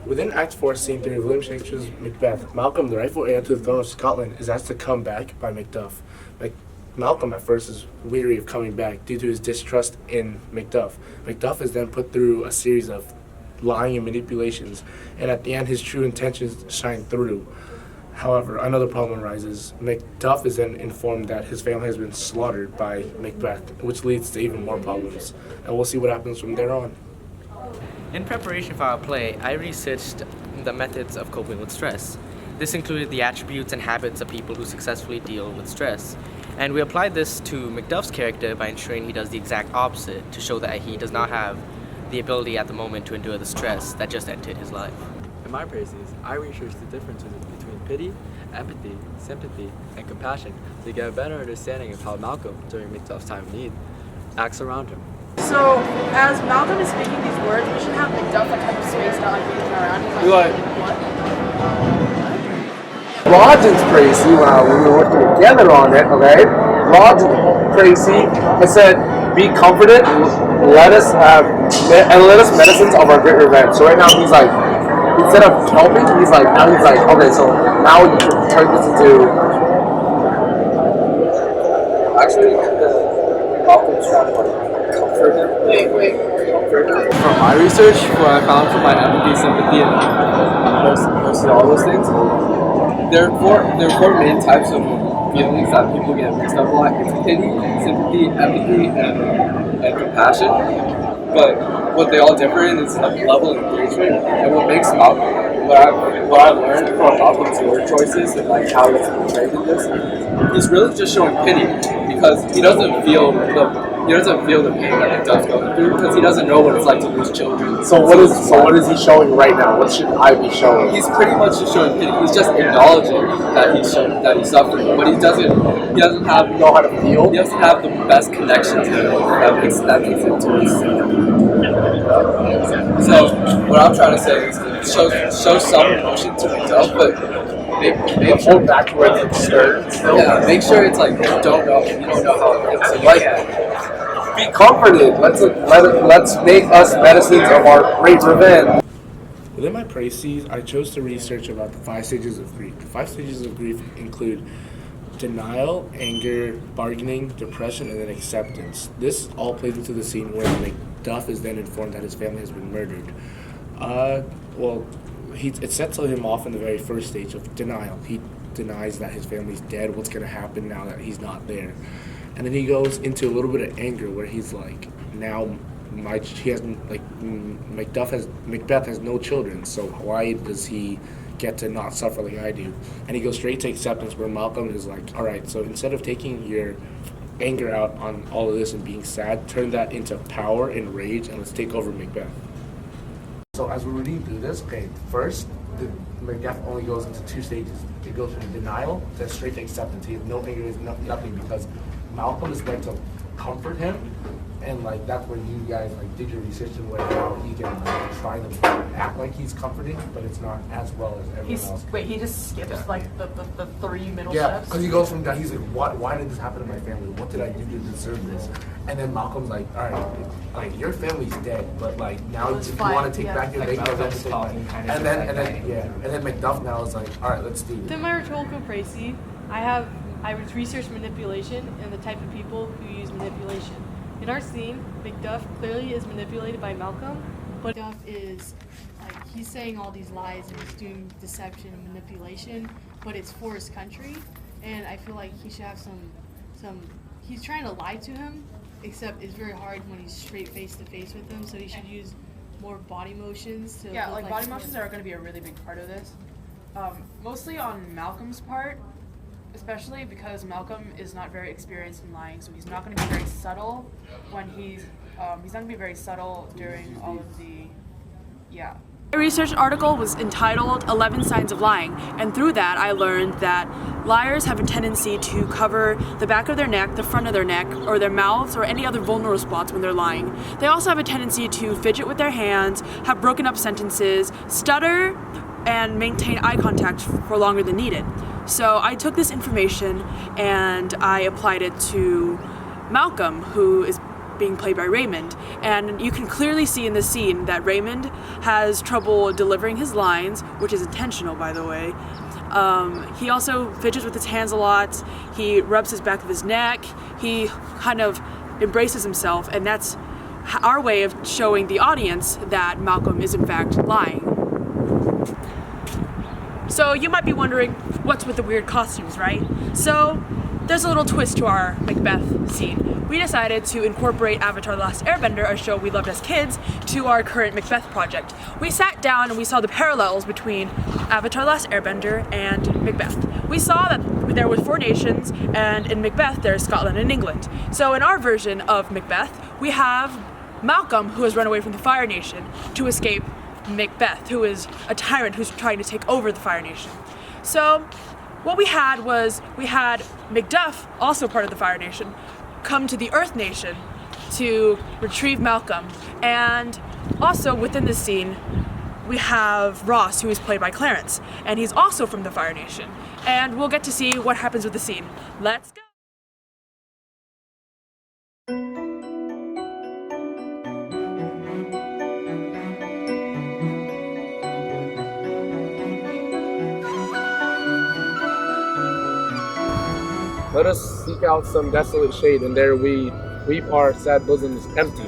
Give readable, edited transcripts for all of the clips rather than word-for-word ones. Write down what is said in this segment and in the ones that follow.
Within Act 4, Scene 3 of William Shakespeare's Macbeth, Malcolm, the rightful heir to the throne of Scotland, is asked to come back by Macduff. Malcolm at first is weary of coming back due to his distrust in Macduff. Macduff is then put through a series of lying and manipulations, and at the end his true intentions shine through. However, another problem arises. Macduff is then informed that his family has been slaughtered by Macbeth, which leads to even more problems. And we'll see what happens from there on. In preparation for our play, I researched the methods of coping with stress. This included the attributes and habits of people who successfully deal with stress. And we applied this to Macduff's character by ensuring he does the exact opposite to show that he does not have the ability at the moment to endure the stress that just entered his life. In my praxis, I researched the differences between pity, empathy, sympathy, and compassion to get a better understanding of how Malcolm, during Macduff's time of need, acts around him. So, as Malcolm is speaking these words, we should have Macduff like kind of spaced out, like moving around. He's like, what? Lodge's Tracy, when we were working together on it, okay? Lodge Tracy has said, be comforted, let us medicines of our great revenge. So right now he's like, instead of helping, now he's like, okay, so now you can turn this into, actually, Malcolm's trying to comfort him. Wait. From my research, what I found from my empathy, sympathy, and mostly all those things, there are four main types of feelings that people get mixed up a lot. It's pity, sympathy, empathy, and compassion. But what they all differ in is the level of engagement. And what makes Malcolm, what I've learned from Malcolm's word choices and like how he's portrayed in this, he's really just showing pity because he doesn't feel the pain that Macduff's going through because he doesn't know what it's like to lose children. So what is he showing right now? What should I be showing? He's pretty much just showing pity. He's just acknowledging that he's suffering, but he doesn't have know how to feel. He doesn't have the best connection to him that makes it to us. So what I'm trying to say is show some emotion to Macduff, but make sure back where it's stirred. Yeah, make sure it's like you don't know how it feels. So Be comforted. Let's make us medicines of our great revenge. Within my praxis, I chose to research about the 5 stages of grief. The 5 stages of grief include denial, anger, bargaining, depression, and then acceptance. This all plays into the scene where Macduff is then informed that his family has been murdered. It sets him off in the very first stage of denial. He denies that his family's dead, what's going to happen now that he's not there. And then he goes into a little bit of anger where he's like, Macbeth has no children, so why does he get to not suffer like I do? And he goes straight to acceptance where Malcolm is like, all right, so instead of taking your anger out on all of this and being sad, turn that into power and rage and let's take over Macbeth. So as we're reading through this, okay, first, Macbeth only goes into 2 stages. It goes from denial to straight to acceptance. He has no anger, nothing, because Malcolm is meant to comfort him, and that's when you guys did your research and where how he can try to act like he's comforting, but it's not as well as everyone else. Wait, he just skips the 3 middle steps? Yeah, because he goes from that, he's like, why did this happen to my family? What did I do to deserve this? And then Malcolm's like, all right, your family's dead, but now if you want to take back your name, and then Macduff now is like, all right, let's do it. In my rhetorical praxis, I was researched manipulation and the type of people who use manipulation. In our scene, Macduff clearly is manipulated by Malcolm, but Macduff is he's saying all these lies and he's doing deception and manipulation, but it's for his country, and I feel like he should have some he's trying to lie to him, except it's very hard when he's straight face to face with him, so he should use more body motions to body motions are going to be a really big part of this. Mostly on Malcolm's part, especially because Malcolm is not very experienced in lying, so he's not going to be very subtle when he's not going to be very subtle during all of the, My research article was entitled 11 Signs of Lying, and through that I learned that liars have a tendency to cover the back of their neck, the front of their neck, or their mouths, or any other vulnerable spots when they're lying. They also have a tendency to fidget with their hands, have broken up sentences, stutter, and maintain eye contact for longer than needed. So I took this information and I applied it to Malcolm, who is being played by Raymond. And you can clearly see in the scene that Raymond has trouble delivering his lines, which is intentional, by the way. He also fidgets with his hands a lot. He rubs his back of his neck. He kind of embraces himself, and that's our way of showing the audience that Malcolm is in fact lying. So you might be wondering, what's with the weird costumes, right? So there's a little twist to our Macbeth scene. We decided to incorporate Avatar: The Last Airbender, a show we loved as kids, to our current Macbeth project. We sat down and we saw the parallels between Avatar: The Last Airbender and Macbeth. We saw that there were 4 nations, and in Macbeth there's Scotland and England. So in our version of Macbeth, we have Malcolm, who has run away from the Fire Nation to escape Macbeth, who is a tyrant who's trying to take over the Fire Nation. So what we had Macduff, also part of the Fire Nation, come to the Earth Nation to retrieve Malcolm. And also within this scene, we have Ross, who is played by Clarence, and he's also from the Fire Nation. And we'll get to see what happens with the scene. Let's go! Let us seek out some desolate shade, and there we weep our sad bosoms empty.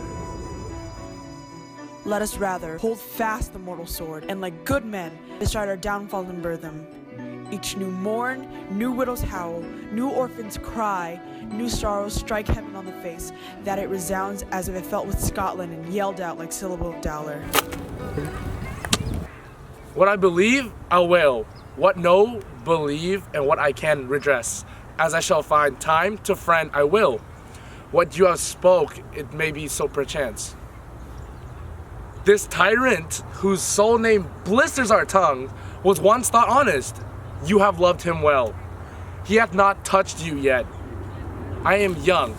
Let us rather hold fast the mortal sword, and like good men, bestride our downfall and burthen. Each new morn, new widows howl, new orphans cry, new sorrows strike heaven on the face, that it resounds as if it felt with Scotland and yelled out like syllable of Dowler. What I believe, I will. What no, believe, and what I can redress. As I shall find time to friend, I will. What you have spoke, it may be so perchance. This tyrant, whose sole name blisters our tongue, was once thought honest. You have loved him well. He hath not touched you yet. I am young,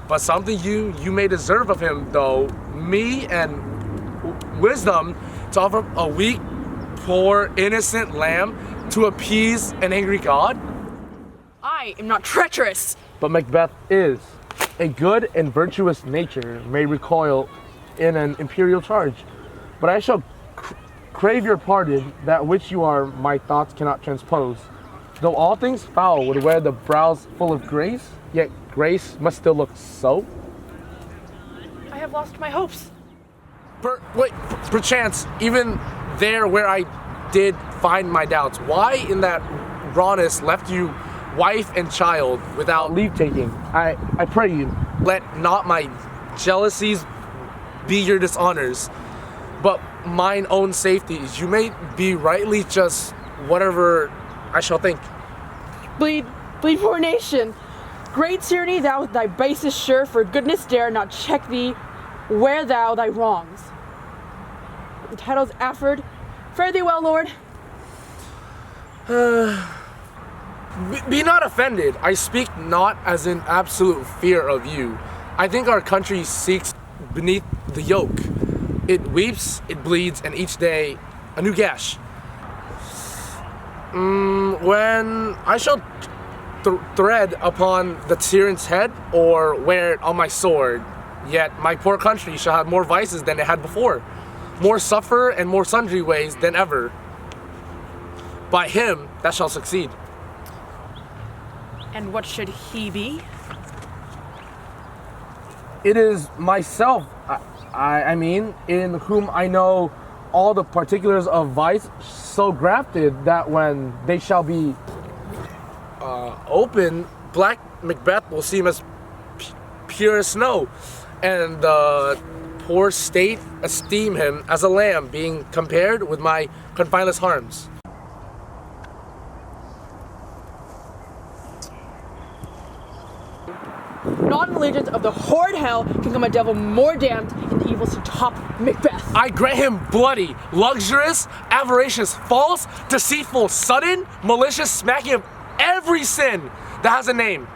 but something you may deserve of him, though. Me and wisdom to offer a weak, poor, innocent lamb to appease an angry god? I am not treacherous! But Macbeth is. A good and virtuous nature may recoil in an imperial charge, but I shall crave your pardon, that which you are my thoughts cannot transpose. Though all things foul would wear the brows full of grace, yet grace must still look so. I have lost my hopes. Perchance, even there where I did find my doubts, why in that rawness left you wife and child without leave taking? I pray you, let not my jealousies be your dishonors, but mine own safeties. You may be rightly just whatever I shall think. Bleed for a nation. Great tyranny, thou with thy baseness sure, for goodness dare not check thee, wear thou thy wrongs. The title's Afford. Fare thee well, Lord. Be not offended. I speak not as in absolute fear of you. I think our country seeks beneath the yoke. It weeps, it bleeds, and each day a new gash. When I shall thread upon the tyrant's head or wear it on my sword, yet my poor country shall have more vices than it had before, more suffer and more sundry ways than ever. By him that shall succeed. And what should he be? It is myself, I mean, in whom I know all the particulars of vice, so grafted that when they shall be open, black Macbeth will seem as pure as snow, and the poor state esteem him as a lamb, being compared with my confineless harms. Not in the legions of the horrid hell can come a devil more damned than the evils to top Macbeth. I grant him bloody, luxurious, avaricious, false, deceitful, sudden, malicious, smacking of every sin that has a name.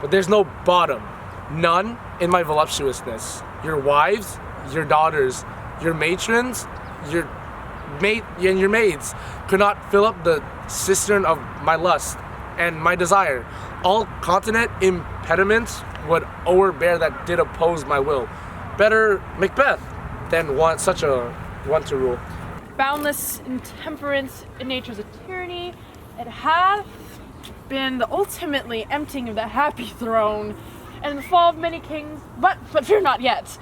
But there's no bottom, none in my voluptuousness. Your wives, your daughters, your matrons, and your maids could not fill up the cistern of my lust. and my desire. All continent impediments would overbear that did oppose my will. Better Macbeth than such a one to rule. Boundless intemperance in nature's a tyranny. It hath been the ultimately emptying of the happy throne and the fall of many kings, but fear not yet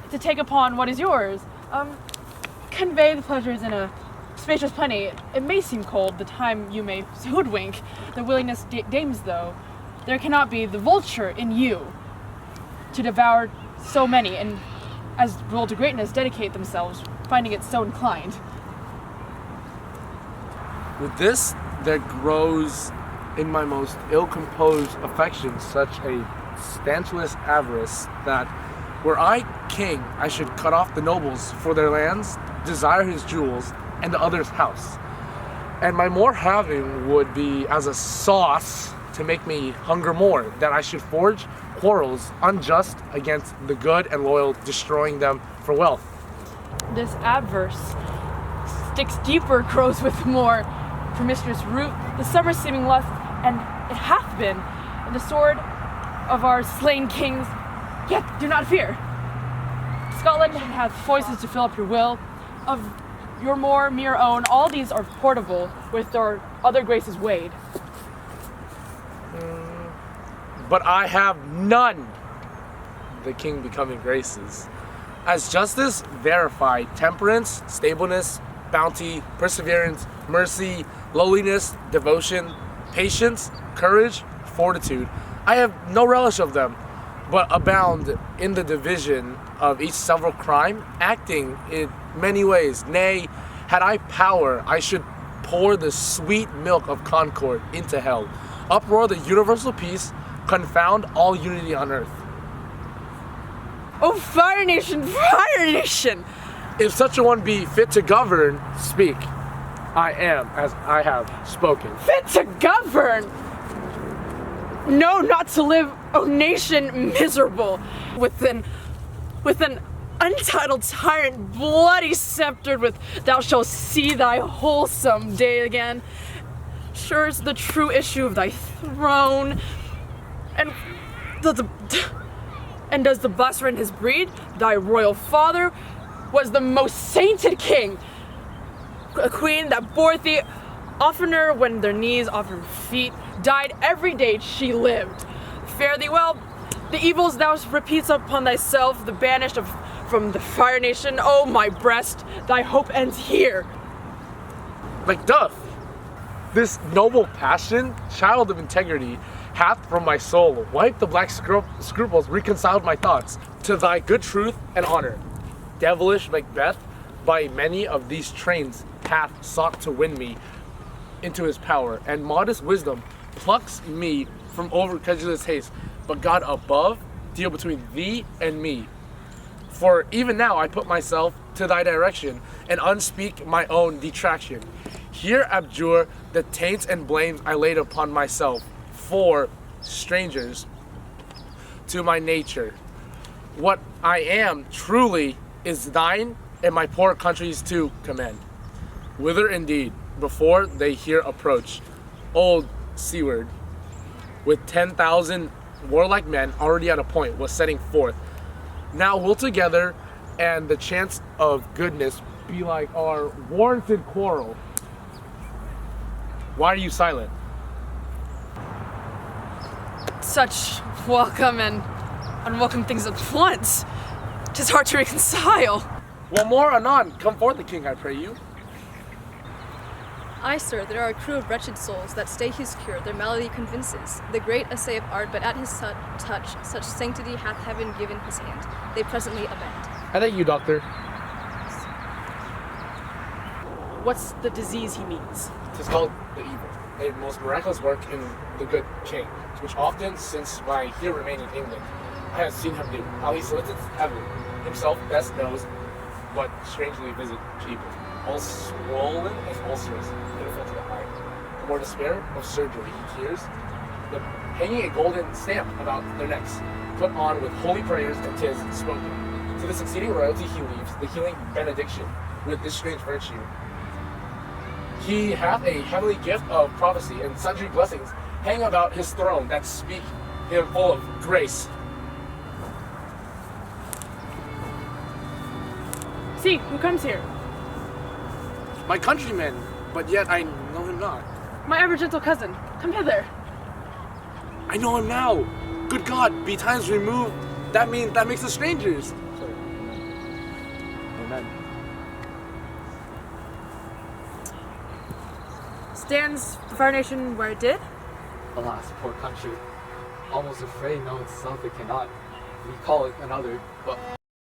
to take upon what is yours. Convey the pleasures in a spacious plenty. It may seem cold, the time you may hoodwink the willingness dames, though. There cannot be the vulture in you to devour so many, and as will to greatness dedicate themselves, finding it so inclined. With this, there grows in my most ill-composed affection such a stanchest avarice that, were I king, I should cut off the nobles for their lands, desire his jewels, and the other's house. And my more having would be as a sauce to make me hunger more, that I should forge quarrels unjust against the good and loyal, destroying them for wealth. This adverse sticks deeper, grows with more promiscuous root, the summer seeming lust, and it hath been the sword of our slain kings. Yet do not fear. Scotland hath voices to fill up your will. Of your more mere own, all these are portable with our other graces weighed. But I have none, the king becoming graces. As justice verify temperance, stableness, bounty, perseverance, mercy, lowliness, devotion, patience, courage, fortitude. I have no relish of them, but abound in the division of each several crime, acting in many ways. Nay, had I power, I should pour the sweet milk of concord into hell, uproar the universal peace, confound all unity on earth. Oh, Fire Nation, Fire Nation! If such a one be fit to govern, speak. I am as I have spoken. Fit to govern! No, not to live, O nation miserable, with an untitled tyrant, bloody sceptered with thou shalt see thy wholesome day again. Sure is the true issue of thy throne, and does the buster in his breed, thy royal father, was the most sainted king, a queen that bore thee oftener when their knees off her feet, died every day she lived. Fare thee well, the evils thou repeats upon thyself, the banished from the Fire Nation, oh my breast, thy hope ends here. Macduff, this noble passion, child of integrity, hath from my soul wiped the black scruples, reconciled my thoughts to thy good truth and honor. Devilish Macbeth, by many of these trains, hath sought to win me into his power, and modest wisdom plucks me from over credulous haste. But God above, deal between thee and me. For even now I put myself to thy direction, and unspeak my own detraction. Here abjure the taints and blames I laid upon myself, for strangers to my nature. What I am truly is thine, and my poor country's to commend. Whither indeed, before they here approach, old seaward, with 10,000 warlike men already at a point, was setting forth. Now will together, and the chance of goodness be like our warranted quarrel. Why are you silent? Such welcome and unwelcome things at once. 'Tis hard to reconcile. Well, more anon, come forth the king, I pray you. Aye, sir, there are a crew of wretched souls that stay his cure, their malady convinces. The great essay of art, but at his touch, such sanctity hath heaven given his hand. They presently abend. I thank you, doctor. What's the disease he means? Tis called the evil, a most miraculous work in the good king, which often, since my here remain in England, I have seen him do. How he solicits heaven, himself best knows what strangely visit people. All swollen and ulcerous, pitiful to the eye. The more despair of surgery he hears, the hanging a golden stamp about their necks, put on with holy prayers, and 'tis spoken. To the succeeding royalty he leaves the healing benediction with this strange virtue. He hath a heavenly gift of prophecy, and sundry blessings hang about his throne that speak him full of grace. See, who comes here? My countryman, but yet I know him not. My ever gentle cousin. Come hither. I know him now. Good God, be times removed. That makes us strangers. Amen. Stands the fair nation where it did? Alas, poor country. Almost afraid, no itself it cannot. We call it another, but